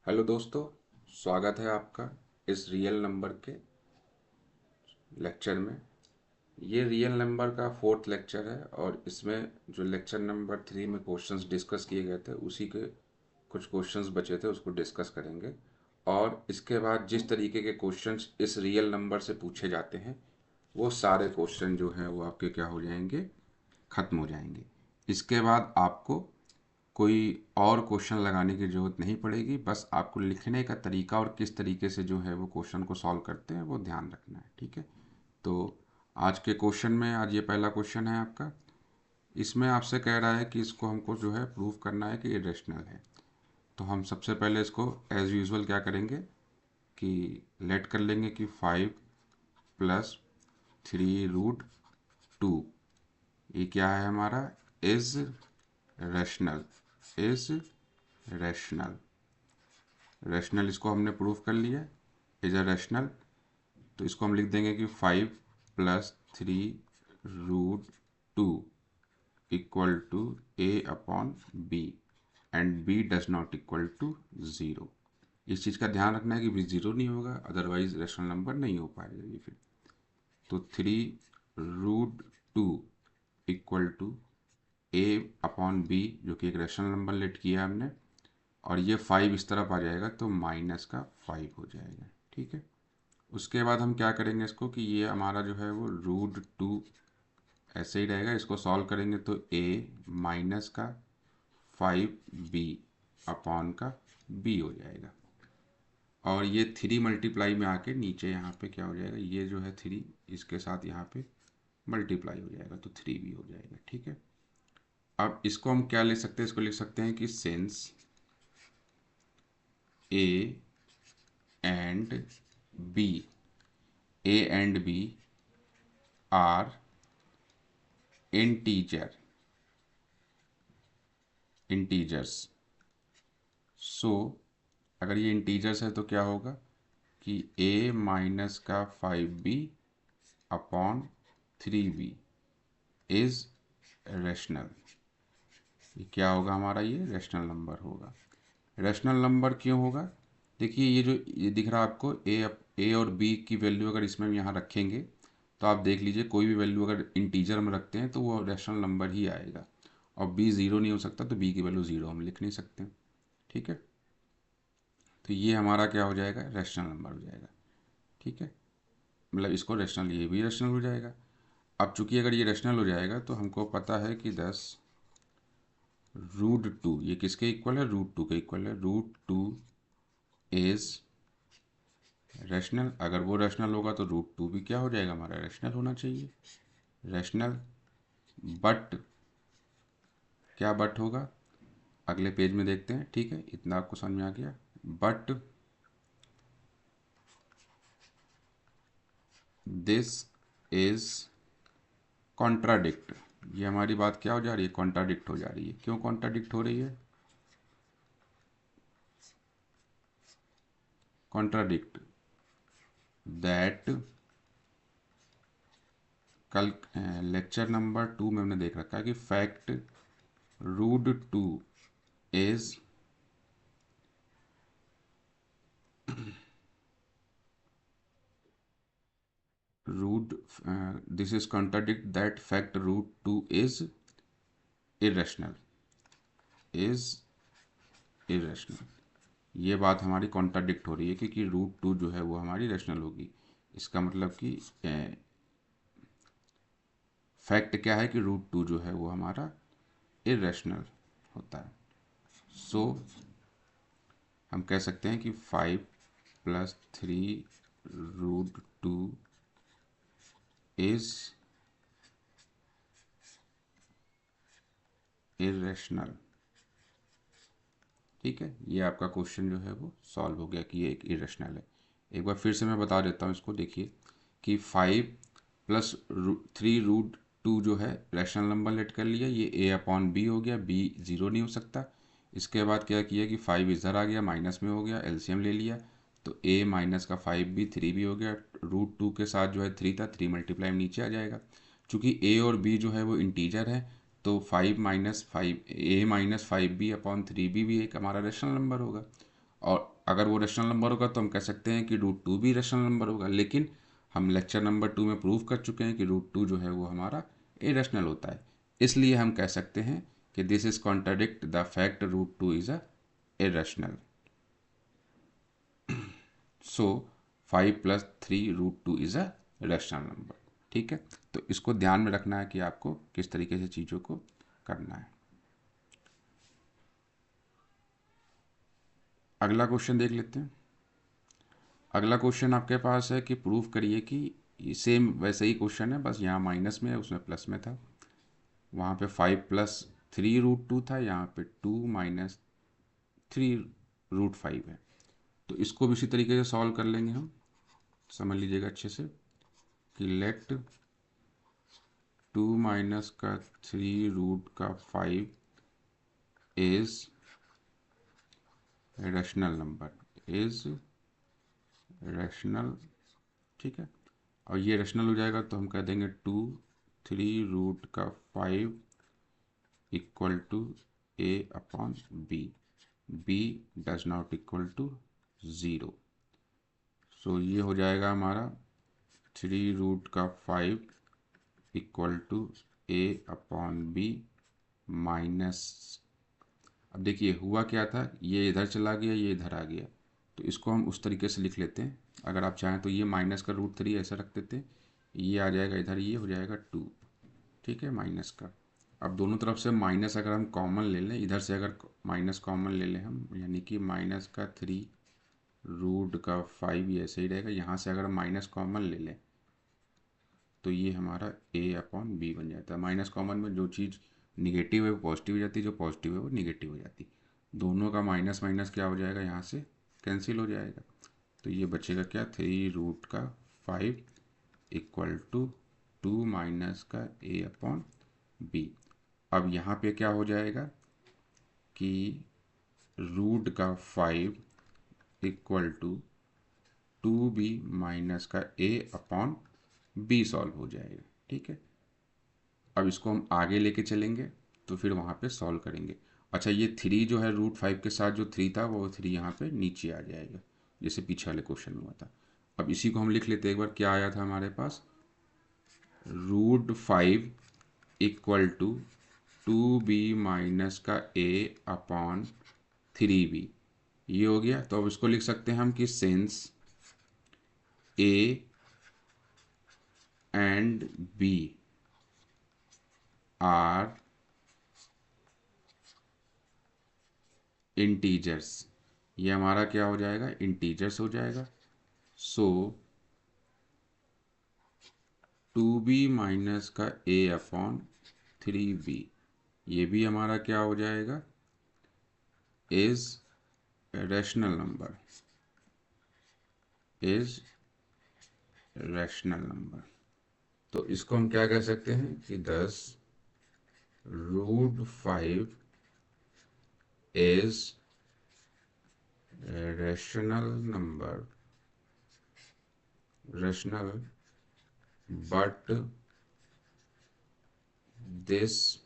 Hello दोस्तों, स्वागत है आपका इस रियल नंबर के लेक्चर में। ये रियल नंबर का फोर्थ लेक्चर है और इसमें जो लेक्चर नंबर 3 में क्वेश्चंस डिस्कस किए गए थे उसी के कुछ क्वेश्चंस बचे थे, उसको डिस्कस करेंगे। और इसके बाद जिस तरीके के क्वेश्चंस इस रियल नंबर से पूछे जाते हैं वो सारे क्वेश्चन जो हैं वो आपके क्या हो जाएंगे, ख़त्म हो जाएंगे। इसके बाद आपको कोई और क्वेश्चन लगाने की ज़रूरत नहीं पड़ेगी, बस आपको लिखने का तरीका और किस तरीके से जो है वो क्वेश्चन को सॉल्व करते हैं वो ध्यान रखना है। ठीक है, तो आज के क्वेश्चन में आज ये पहला क्वेश्चन है आपका। इसमें आपसे कह रहा है कि इसको हमको जो है प्रूव करना है कि इरेशनल है। तो हम सबसे पहले इसको एज यूजुअल क्या करेंगे कि लेट कर लेंगे कि 5 + 3√2 ये क्या है हमारा, is rational. Is rational. Rational इसको हमने प्रूफ कर लिया, इज अ रैशनल। तो इसको हम लिख देंगे कि 5 + 3√2 equal to a/b and b does not equal to 0। इस चीज़ का ध्यान रखना है कि b 0 नहीं होगा, अदरवाइज रैशनल नंबर नहीं हो पाएगा ये फिर। तो 3√2 इक्वल टू a/b जो कि एक रैशनल नंबर लेट किया हमने, और ये 5 इस तरफ आ जाएगा तो -5 हो जाएगा। ठीक है, उसके बाद हम क्या करेंगे इसको कि ये हमारा जो है वो √2 ऐसे ही रहेगा। इसको सॉल्व करेंगे तो a-5b/b हो जाएगा। और ये 3 मल्टीप्लाई में आके नीचे यहाँ पे क्या हो जाएगा, ये जो है 3 इसके साथ यहाँ पे मल्टीप्लाई हो जाएगा तो 3b हो जाएगा। ठीक है, अब इसको हम क्या ले सकते हैं, इसको लिख सकते हैं कि since a and b are integers. So अगर ये इंटीजर्स है तो क्या होगा कि a-5b/3b इज रैशनल। ये क्या होगा हमारा, ये रैशनल नंबर होगा। रैशनल नंबर क्यों होगा, देखिए ये जो ये दिख रहा है आपको ए और बी की वैल्यू अगर इसमें हम यहाँ रखेंगे तो आप देख लीजिए कोई भी वैल्यू अगर इंटीजर में रखते हैं तो वो रैशनल नंबर ही आएगा। और बी ज़ीरो नहीं हो सकता तो बी की वैल्यू ज़ीरो हम लिख नहीं सकते। ठीक है, तो ये हमारा क्या हो जाएगा, रैशनल नंबर हो जाएगा। ठीक है, मतलब इसको रैशनल, ये भी रैशनल हो जाएगा। अब चूंकि अगर ये रैशनल हो जाएगा तो हमको पता है कि 10√2 ये किसके इक्वल है, √2 के इक्वल है। √2 इज रैशनल। अगर वो रैशनल होगा तो √2 भी क्या हो जाएगा, हमारा रैशनल होना चाहिए। रैशनल बट क्या बट होगा, अगले पेज में देखते हैं। ठीक है, इतना आपको समझ में आ गया। But this is contradict. ये हमारी बात क्या हो जा रही है, कॉन्ट्राडिक्ट हो जा रही है। क्यों कॉन्ट्राडिक्ट हो रही है, कॉन्ट्राडिक्ट दैट कल लेक्चर नंबर 2 में हमने देख रखा है कि fact √2 is root this is contradict that fact √2 is irrational. Is irrational, ये बात हमारी कॉन्ट्राडिक्ट हो रही है क्योंकि √2 जो है वो हमारी रैशनल होगी। इसका मतलब कि फैक्ट क्या है कि √2 जो है वो हमारा इरेशनल होता है। सो हम कह सकते हैं कि 5 + 3√2 इज इरेशनल। ठीक है, ये आपका क्वेश्चन जो है वो सॉल्व हो गया कि ये एक इरेशनल है। एक बार फिर से मैं बता देता हूँ इसको, देखिए कि 5 + 3√2 जो है रैशनल नंबर लेट कर लिया, ये a/b हो गया, b ज़ीरो नहीं हो सकता। इसके बाद क्या किया कि 5 इधर आ गया, माइनस में हो गया, एलसीएम ले लिया तो a-5b 3b हो गया। √2 के साथ जो है 3 था, 3 मल्टीप्लाई नीचे आ जाएगा। चूँकि a और b जो है वो इंटीजर है तो 5 - 5 a-5b/3b भी एक हमारा रैशनल नंबर होगा। और अगर वो रेशनल नंबर होगा तो हम कह सकते हैं कि रूट टू भी रेशनल नंबर होगा, लेकिन हम लेक्चर नंबर 2 में प्रूव कर चुके हैं कि रूट टू जो है वो हमारा इरेशनल होता है। इसलिए हम कह सकते हैं कि this is contradict the fact root two is a irrational. So 5+3 √2 is a rational number. ठीक है, तो इसको ध्यान में रखना है कि आपको किस तरीके से चीज़ों को करना है। अगला क्वेश्चन देख लेते हैं। अगला क्वेश्चन आपके पास है कि प्रूव करिए कि सेम वैसे ही क्वेश्चन है, बस यहाँ माइनस में है, उसमें प्लस में था। वहाँ पे 5+3 √2 था, यहाँ पे 2-3 √5 है। तो इसको भी इसी तरीके से सॉल्व कर लेंगे हम। समझ लीजिएगा अच्छे से कि let 2-3 √5 is rational number, is rational. ठीक है, और ये रैशनल हो जाएगा तो हम कह देंगे 2-3 √5 equal to a/b, b does not equal to 0। So ये हो जाएगा हमारा 3 √5 इक्वल टू a/b माइनस। अब देखिए हुआ क्या था, ये इधर चला गया, ये इधर आ गया, तो इसको हम उस तरीके से लिख लेते हैं। अगर आप चाहें तो ये माइनस का √3 ऐसा रख देते हैं, ये आ जाएगा इधर, ये हो जाएगा 2। ठीक है, माइनस का। अब दोनों तरफ से माइनस अगर हम कॉमन ले लें, इधर से अगर माइनस कॉमन ले लें हम, यानी कि -3 √5 ये ऐसे ही रहेगा। यहाँ से अगर माइनस कॉमन ले लें तो ये हमारा a/b बन जाता है। माइनस कॉमन में जो चीज़ निगेटिव है वो पॉजिटिव हो जाती है, जो पॉजिटिव है वो निगेटिव हो जाती है। दोनों का माइनस माइनस क्या हो जाएगा, यहाँ से कैंसिल हो जाएगा। तो ये बचेगा क्या, 3 √5 इक्वल टू 2 माइनस का a/b। अब यहाँ पे क्या हो जाएगा कि √5 इक्वल टू 2b माइनस का a/b सॉल्व हो जाएगा। ठीक है, अब इसको हम आगे लेके चलेंगे तो फिर वहाँ पे सॉल्व करेंगे। अच्छा, ये 3 जो है √5 के साथ जो 3 था वो 3 यहाँ पे नीचे आ जाएगा, जैसे पीछे वाले क्वेश्चन में हुआ था। अब इसी को हम लिख लेते हैं एक बार, क्या आया था हमारे पास, √5 इक्वल टू 2b माइनस का a/3b, ये हो गया। तो अब इसको लिख सकते हैं हम कि since a and b are integers, ये हमारा क्या हो जाएगा, इंटीजर्स हो जाएगा। सो 2b माइनस का a/3b, ये भी हमारा क्या हो जाएगा, is rational number, is rational number. तो इसको हम क्या कह सकते हैं कि 10 √5 is rational number, rational, but this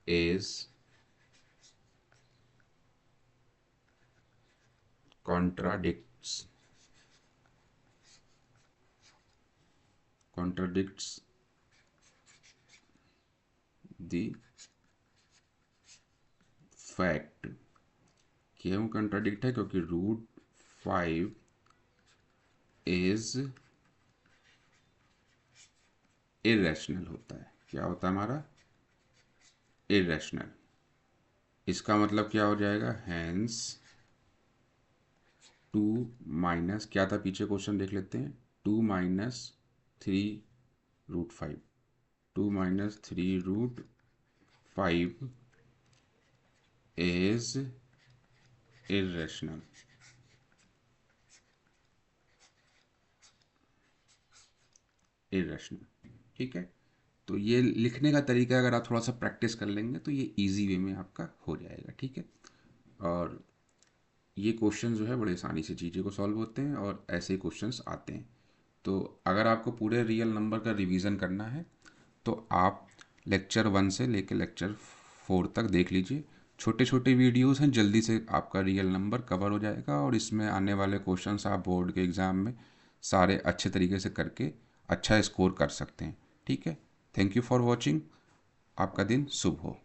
is contradicts the fact। क्यों कंट्राडिक्ट है, क्योंकि √5 इज इरेशनल होता है। क्या होता है हमारा, इरेशनल। इसका मतलब क्या हो जाएगा, हैंस 2 माइनस, क्या था पीछे क्वेश्चन देख लेते हैं, 2-3 √5, 2-3 √5 इज इरेशनल। इरेशनल, ठीक है। तो ये लिखने का तरीका अगर आप थोड़ा सा प्रैक्टिस कर लेंगे तो ये इजी वे में आपका हो जाएगा। ठीक है, और ये क्वेश्चन जो है बड़े आसानी से चीज़ों को सॉल्व होते हैं और ऐसे ही क्वेश्चंस आते हैं। तो अगर आपको पूरे रियल नंबर का रिवीजन करना है तो आप लेक्चर 1 से लेकर लेक्चर 4 तक देख लीजिए। छोटे छोटे वीडियोस हैं, जल्दी से आपका रियल नंबर कवर हो जाएगा और इसमें आने वाले क्वेश्चंस आप बोर्ड के एग्ज़ाम में सारे अच्छे तरीके से करके अच्छा स्कोर कर सकते हैं। ठीक है, थैंक यू फॉर वॉचिंग। आपका दिन शुभ हो।